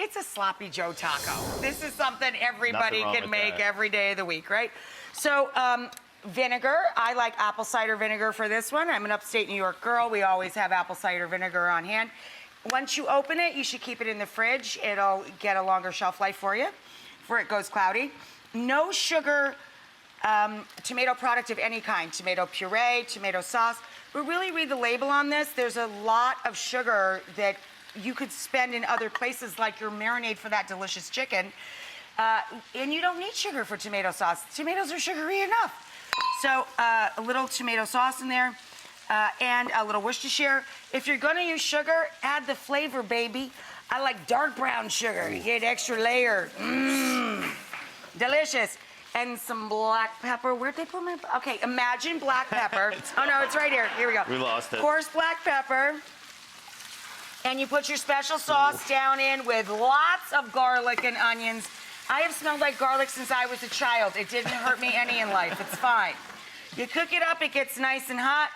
It's a sloppy Joe taco. This is something everybody can make every day of the week, right? So, vinegar. I like apple cider vinegar for this one. I'm an upstate New York girl. We always have apple cider vinegar on hand. Once you open it, you should keep it in the fridge. It'll get a longer shelf life for you, before it goes cloudy. No sugar tomato product of any kind, tomato puree, tomato sauce. But really read the label on this. There's a lot of sugar that you could spend in other places, like your marinade for that delicious chicken. And you don't need sugar for tomato sauce. Tomatoes are sugary enough. So a little tomato sauce in there and a little Worcestershire. If you're gonna use sugar, add the flavor, baby. I like dark brown sugar. You get extra layer. Mmm, delicious. And some black pepper. Where'd they put my, okay, imagine black pepper. Oh no, it's right here. Here we go. We lost it. Coarse black pepper. And you put your special sauce down in with lots of garlic and onions. I have smelled like garlic since I was a child. It didn't hurt me any in life. It's fine. You cook it up, it gets nice and hot.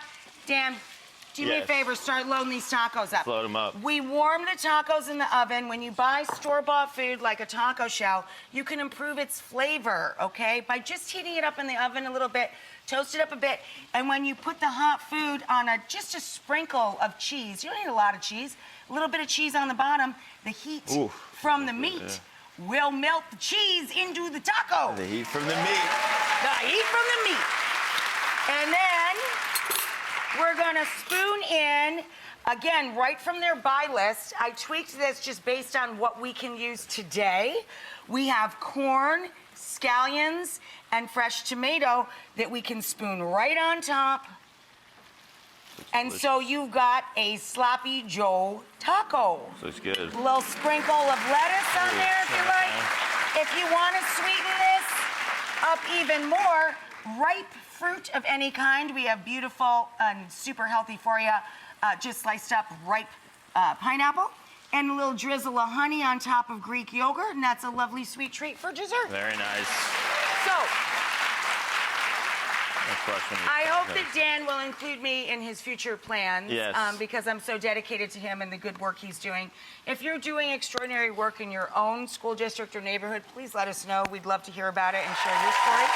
Dan, do me a favor, start loading these tacos up. Load them up. We warm the tacos in the oven. When you buy store-bought food like a taco shell, you can improve its flavor, okay? By just heating it up in the oven a little bit, toast it up a bit, and when you put the hot food on just a sprinkle of cheese, you don't need a lot of cheese, a little bit of cheese on the bottom, the heat from the meat will melt the cheese into the taco. The heat from the meat. The heat from the meat. And then we're gonna spoon in, again, right from their buy list. I tweaked this just based on what we can use today. We have corn, scallions, and fresh tomato that we can spoon right on top. And so you've got a sloppy Joe taco. Looks good. A little sprinkle of lettuce on there if you like. If you want to sweeten this up even more, ripe fruit of any kind. We have beautiful and super healthy for you, just sliced up ripe pineapple. And a little drizzle of honey on top of Greek yogurt, and that's a lovely sweet treat for dessert. Very nice. So, I hope that Dan will include me in his future plans because I'm so dedicated to him and the good work he's doing. If you're doing extraordinary work in your own school district or neighborhood, please let us know. We'd love to hear about it and share your story.